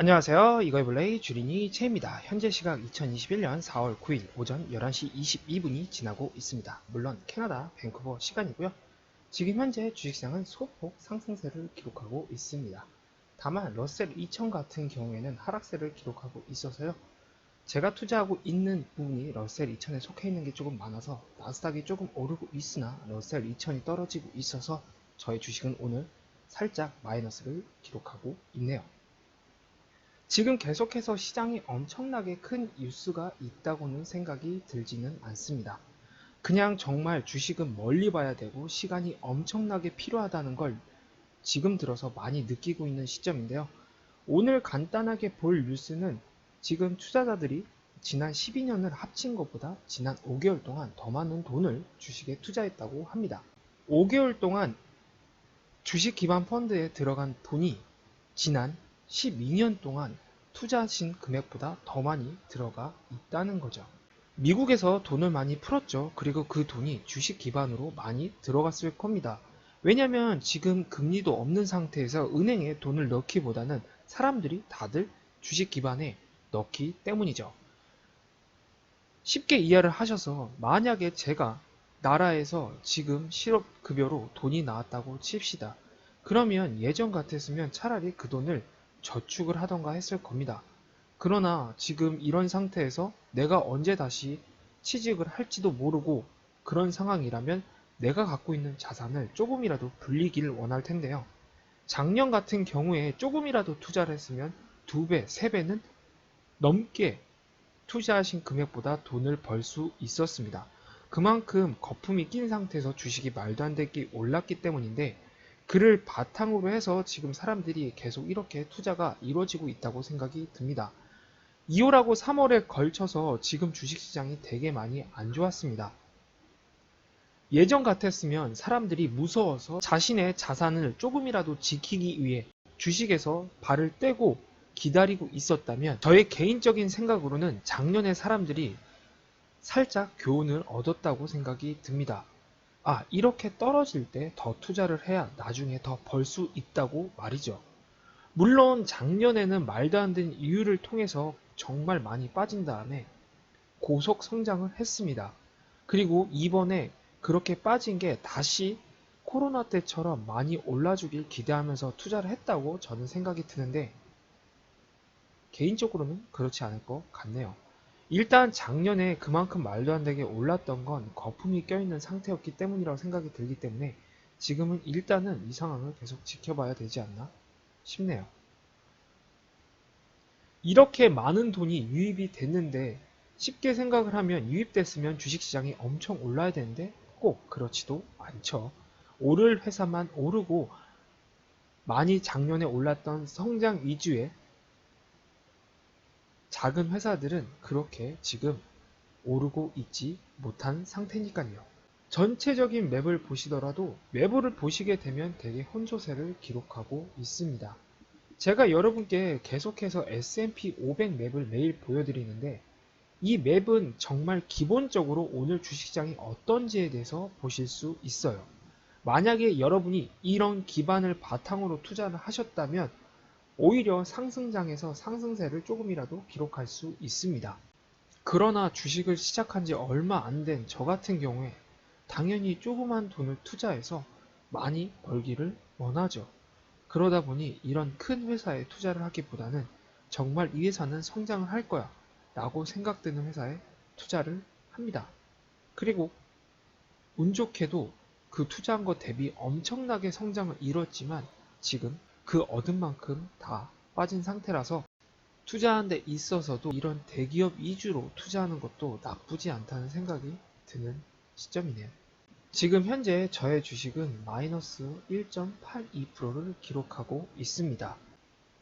안녕하세요. 이거이블레이 주린이 채입니다. 현재 시각 2021년 4월 9일 오전 11시 22분이 지나고 있습니다. 물론 캐나다 밴쿠버 시간이고요. 지금 현재 주식시장은 소폭 상승세를 기록하고 있습니다. 다만 러셀 2000 같은 경우에는 하락세를 기록하고 있어서요. 제가 투자하고 있는 부분이 러셀 2000에 속해 있는 게 조금 많아서 나스닥이 조금 오르고 있으나 러셀 2000이 떨어지고 있어서 저의 주식은 오늘 살짝 마이너스를 기록하고 있네요. 지금 계속해서 시장이 엄청나게 큰 뉴스가 있다고는 생각이 들지는 않습니다. 그냥 정말 주식은 멀리 봐야 되고 시간이 엄청나게 필요하다는 걸 지금 들어서 많이 느끼고 있는 시점인데요. 오늘 간단하게 볼 뉴스는 지금 투자자들이 지난 12년을 합친 것보다 지난 5개월 동안 더 많은 돈을 주식에 투자했다고 합니다. 5개월 동안 주식 기반 펀드에 들어간 돈이 지난 12년 동안 투자하신 금액보다 더 많이 들어가 있다는 거죠. 미국에서 돈을 많이 풀었죠. 그리고 그 돈이 주식 기반으로 많이 들어갔을 겁니다. 왜냐면 지금 금리도 없는 상태에서 은행에 돈을 넣기보다는 사람들이 다들 주식 기반에 넣기 때문이죠. 쉽게 이해를 하셔서 만약에 제가 나라에서 지금 실업급여로 돈이 나왔다고 칩시다. 그러면 예전 같았으면 차라리 그 돈을 저축을 하던가 했을 겁니다. 그러나 지금 이런 상태에서 내가 언제 다시 취직을 할지도 모르고 그런 상황이라면 내가 갖고 있는 자산을 조금이라도 불리기를 원할 텐데요. 작년 같은 경우에 조금이라도 투자를 했으면 2배, 3배는 넘게 투자하신 금액보다 돈을 벌 수 있었습니다. 그만큼 거품이 낀 상태에서 주식이 말도 안 되게 올랐기 때문인데 그를 바탕으로 해서 지금 사람들이 계속 이렇게 투자가 이루어지고 있다고 생각이 듭니다. 2월하고 3월에 걸쳐서 지금 주식시장이 되게 많이 안 좋았습니다. 예전 같았으면 사람들이 무서워서 자신의 자산을 조금이라도 지키기 위해 주식에서 발을 떼고 기다리고 있었다면 저의 개인적인 생각으로는 작년에 사람들이 살짝 교훈을 얻었다고 생각이 듭니다. 아, 이렇게 떨어질 때 더 투자를 해야 나중에 더 벌 수 있다고 말이죠. 물론 작년에는 말도 안 되는 이유를 통해서 정말 많이 빠진 다음에 고속 성장을 했습니다. 그리고 이번에 그렇게 빠진 게 다시 코로나 때처럼 많이 올라주길 기대하면서 투자를 했다고 저는 생각이 드는데 개인적으로는 그렇지 않을 것 같네요. 일단 작년에 그만큼 말도 안 되게 올랐던 건 거품이 껴있는 상태였기 때문이라고 생각이 들기 때문에 지금은 일단은 이 상황을 계속 지켜봐야 되지 않나 싶네요. 이렇게 많은 돈이 유입이 됐는데 쉽게 생각을 하면 유입됐으면 주식시장이 엄청 올라야 되는데 꼭 그렇지도 않죠. 오를 회사만 오르고 많이 작년에 올랐던 성장 위주의 작은 회사들은 그렇게 지금 오르고 있지 못한 상태니까요. 전체적인 맵을 보시더라도 맵을 보시게 되면 되게 혼조세를 기록하고 있습니다. 제가 여러분께 계속해서 S&P 500 맵을 매일 보여드리는데 이 맵은 정말 기본적으로 오늘 주식시장이 어떤지에 대해서 보실 수 있어요. 만약에 여러분이 이런 기반을 바탕으로 투자를 하셨다면 오히려 상승장에서 상승세를 조금이라도 기록할 수 있습니다. 그러나 주식을 시작한 지 얼마 안 된 저 같은 경우에 당연히 조그만 돈을 투자해서 많이 벌기를 원하죠. 그러다 보니 이런 큰 회사에 투자를 하기보다는 정말 이 회사는 성장을 할 거야 라고 생각되는 회사에 투자를 합니다. 그리고 운 좋게도 그 투자한 것 대비 엄청나게 성장을 이뤘지만 지금 그 얻은 만큼 다 빠진 상태라서 투자하는 데 있어서도 이런 대기업 위주로 투자하는 것도 나쁘지 않다는 생각이 드는 시점이네요. 지금 현재 저의 주식은 마이너스 1.82%를 기록하고 있습니다.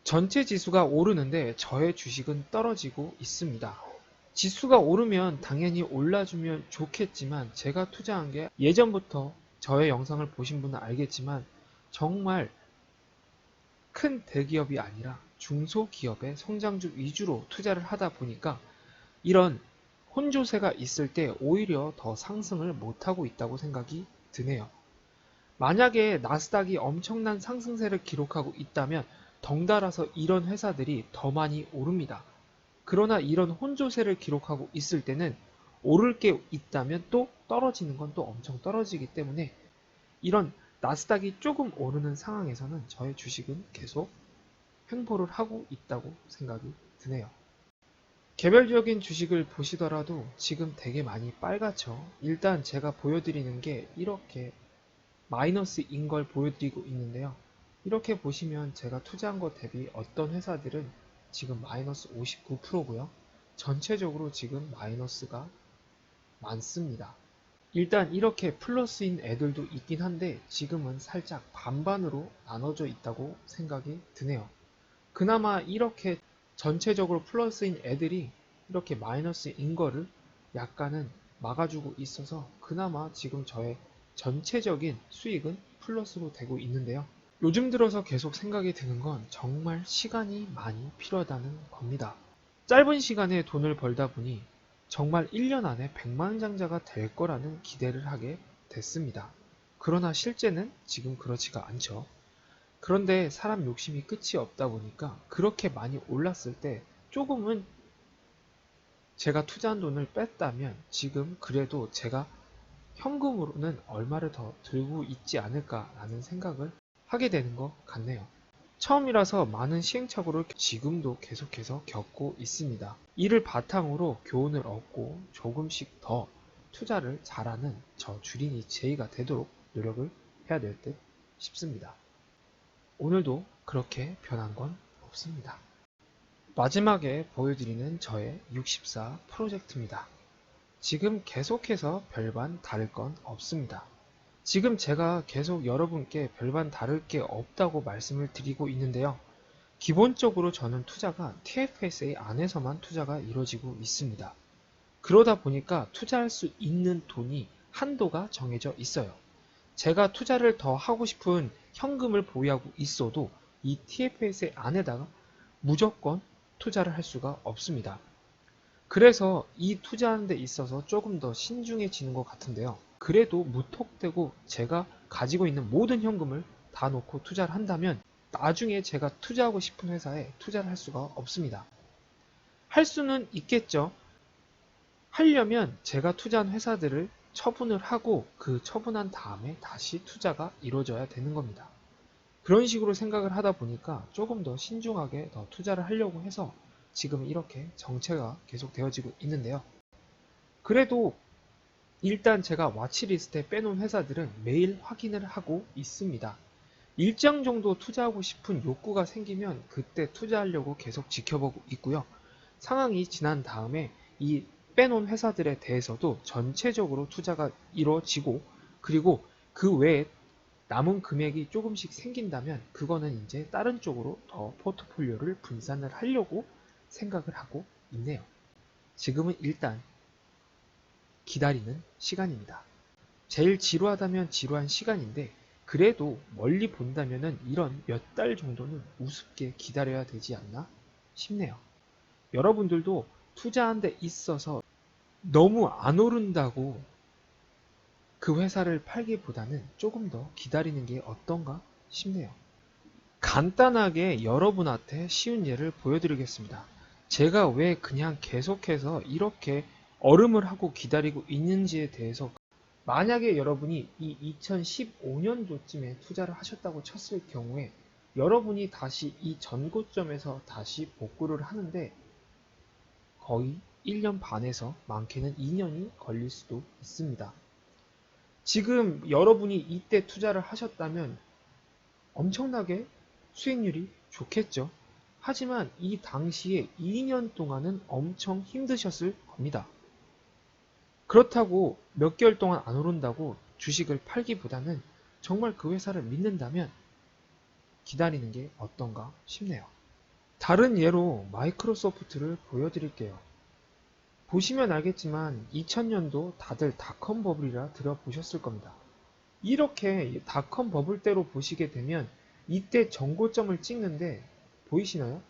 전체 지수가 오르는데 저의 주식은 떨어지고 있습니다. 지수가 오르면 당연히 올라주면 좋겠지만 제가 투자한 게 예전부터 저의 영상을 보신 분은 알겠지만 정말 큰 대기업이 아니라 중소기업의 성장주 위주로 투자를 하다 보니까 이런 혼조세가 있을 때 오히려 더 상승을 못하고 있다고 생각이 드네요. 만약에 나스닥이 엄청난 상승세를 기록하고 있다면 덩달아서 이런 회사들이 더 많이 오릅니다. 그러나 이런 혼조세를 기록하고 있을 때는 오를 게 있다면 또 떨어지는 건 또 엄청 떨어지기 때문에 이런 나스닥이 조금 오르는 상황에서는 저의 주식은 계속 횡보를 하고 있다고 생각이 드네요. 개별적인 주식을 보시더라도 지금 되게 많이 빨갛죠. 일단 제가 보여드리는 게 이렇게 마이너스인 걸 보여드리고 있는데요. 이렇게 보시면 제가 투자한 것 대비 어떤 회사들은 지금 마이너스 59%고요. 전체적으로 지금 마이너스가 많습니다. 일단 이렇게 플러스인 애들도 있긴 한데 지금은 살짝 반반으로 나눠져 있다고 생각이 드네요. 그나마 이렇게 전체적으로 플러스인 애들이 이렇게 마이너스인 거를 약간은 막아주고 있어서 그나마 지금 저의 전체적인 수익은 플러스로 되고 있는데요. 요즘 들어서 계속 생각이 드는 건 정말 시간이 많이 필요하다는 겁니다. 짧은 시간에 돈을 벌다 보니 정말 1년 안에 백만장자가 될 거라는 기대를 하게 됐습니다. 그러나 실제는 지금 그렇지가 않죠. 그런데 사람 욕심이 끝이 없다 보니까 그렇게 많이 올랐을 때 조금은 제가 투자한 돈을 뺐다면 지금 그래도 제가 현금으로는 얼마를 더 들고 있지 않을까라는 생각을 하게 되는 것 같네요. 처음이라서 많은 시행착오를 지금도 계속해서 겪고 있습니다. 이를 바탕으로 교훈을 얻고 조금씩 더 투자를 잘하는 저 주린이 제이가 되도록 노력을 해야 될 듯 싶습니다. 오늘도 그렇게 변한 건 없습니다. 마지막에 보여드리는 저의 64 프로젝트입니다. 지금 계속해서 별반 다를 건 없습니다. 지금 제가 계속 여러분께 별반 다를 게 없다고 말씀을 드리고 있는데요. 기본적으로 저는 투자가 TFSA 안에서만 투자가 이루어지고 있습니다. 그러다 보니까 투자할 수 있는 돈이 한도가 정해져 있어요. 제가 투자를 더 하고 싶은 현금을 보유하고 있어도 이 TFSA 안에다가 무조건 투자를 할 수가 없습니다. 그래서 이 투자하는 데 있어서 조금 더 신중해지는 것 같은데요. 그래도 무턱대고 제가 가지고 있는 모든 현금을 다 놓고 투자를 한다면 나중에 제가 투자하고 싶은 회사에 투자를 할 수가 없습니다. 할 수는 있겠죠. 하려면 제가 투자한 회사들을 처분을 하고 그 처분한 다음에 다시 투자가 이루어져야 되는 겁니다. 그런 식으로 생각을 하다 보니까 조금 더 신중하게 더 투자를 하려고 해서 지금 이렇게 정체가 계속 되어지고 있는데요. 그래도 일단 제가 와치리스트에 빼놓은 회사들은 매일 확인을 하고 있습니다. 일정 정도 투자하고 싶은 욕구가 생기면 그때 투자하려고 계속 지켜보고 있고요. 상황이 지난 다음에 이 빼놓은 회사들에 대해서도 전체적으로 투자가 이루어지고 그리고 그 외에 남은 금액이 조금씩 생긴다면 그거는 이제 다른 쪽으로 더 포트폴리오를 분산을 하려고 생각을 하고 있네요. 지금은 일단 기다리는 시간입니다. 제일 지루하다면 지루한 시간인데 그래도 멀리 본다면은 이런 몇 달 정도는 우습게 기다려야 되지 않나 싶네요. 여러분들도 투자한 데 있어서 너무 안 오른다고 그 회사를 팔기보다는 조금 더 기다리는 게 어떤가 싶네요. 간단하게 여러분한테 쉬운 예를 보여드리겠습니다. 제가 왜 그냥 계속해서 이렇게 얼음을 하고 기다리고 있는지에 대해서 만약에 여러분이 이 2015년도쯤에 투자를 하셨다고 쳤을 경우에 여러분이 다시 이 전고점에서 다시 복구를 하는데 거의 1년 반에서 많게는 2년이 걸릴 수도 있습니다. 지금 여러분이 이때 투자를 하셨다면 엄청나게 수익률이 좋겠죠. 하지만 이 당시에 2년 동안은 엄청 힘드셨을 겁니다. 그렇다고 몇 개월 동안 안 오른다고 주식을 팔기보다는 정말 그 회사를 믿는다면 기다리는 게 어떤가 싶네요. 다른 예로 마이크로소프트를 보여드릴게요. 보시면 알겠지만 2000년도 다들 닷컴 버블이라 들어보셨을 겁니다. 이렇게 닷컴 버블 때로 보시게 되면 이때 정고점을 찍는데 보이시나요?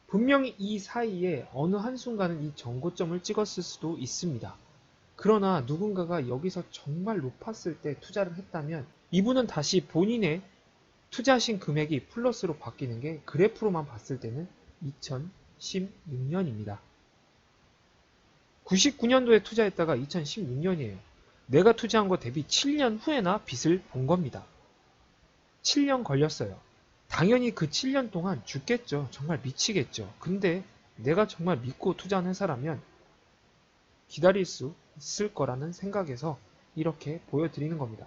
분명히 이 사이에 어느 한순간은 이 정고점을 찍었을 수도 있습니다. 그러나 누군가가 여기서 정말 높았을 때 투자를 했다면 이분은 다시 본인의 투자하신 금액이 플러스로 바뀌는 게 그래프로만 봤을 때는 2016년입니다. 99년도에 투자했다가 2016년이에요. 내가 투자한 거 대비 7년 후에나 빚을 본 겁니다. 7년 걸렸어요. 당연히 그 7년 동안 죽겠죠. 정말 미치겠죠. 근데 내가 정말 믿고 투자한 회사라면 기다릴 수 있을 거라는 생각에서 이렇게 보여드리는 겁니다.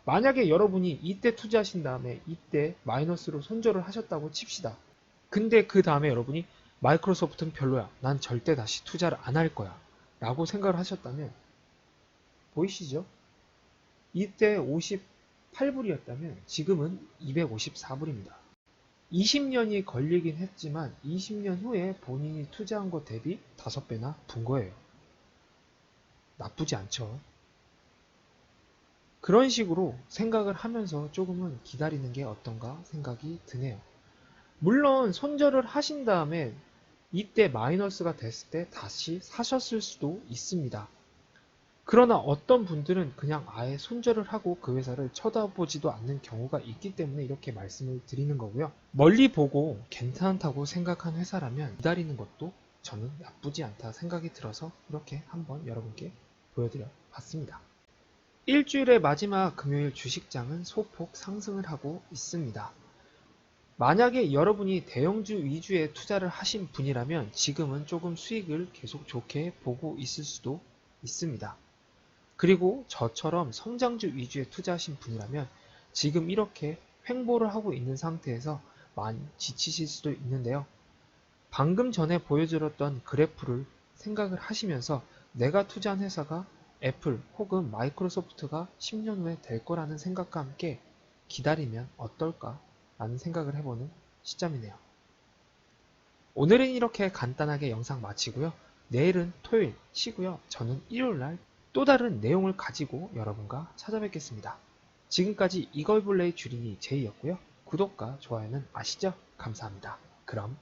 만약에 여러분이 이때 투자하신 다음에 이때 마이너스로 손절을 하셨다고 칩시다. 근데 그 다음에 여러분이 마이크로소프트는 별로야. 난 절대 다시 투자를 안 할 거야. 라고 생각을 하셨다면 보이시죠? 이때 58불이었다면 지금은 254불입니다. 20년이 걸리긴 했지만 20년 후에 본인이 투자한 것 대비 5배나 분 거예요. 나쁘지 않죠? 그런 식으로 생각을 하면서 조금은 기다리는 게 어떤가 생각이 드네요. 물론 손절을 하신 다음에 이때 마이너스가 됐을 때 다시 사셨을 수도 있습니다. 그러나 어떤 분들은 그냥 아예 손절을 하고 그 회사를 쳐다보지도 않는 경우가 있기 때문에 이렇게 말씀을 드리는 거고요. 멀리 보고 괜찮다고 생각한 회사라면 기다리는 것도 저는 나쁘지 않다 생각이 들어서 이렇게 한번 여러분께 보여드려 봤습니다. 일주일의 마지막 금요일 주식장은 소폭 상승을 하고 있습니다. 만약에 여러분이 대형주 위주의 투자를 하신 분이라면 지금은 조금 수익을 계속 좋게 보고 있을 수도 있습니다. 그리고 저처럼 성장주 위주의 투자하신 분이라면 지금 이렇게 횡보를 하고 있는 상태에서 많이 지치실 수도 있는데요. 방금 전에 보여드렸던 그래프를 생각을 하시면서 내가 투자한 회사가 애플 혹은 마이크로소프트가 10년 후에 될 거라는 생각과 함께 기다리면 어떨까 라는 생각을 해보는 시점이네요. 오늘은 이렇게 간단하게 영상 마치고요. 내일은 토요일 쉬고요. 저는 일요일날 또 다른 내용을 가지고 여러분과 찾아뵙겠습니다. 지금까지 이걸블레이 주린이 제이였고요. 구독과 좋아요는 아시죠? 감사합니다. 그럼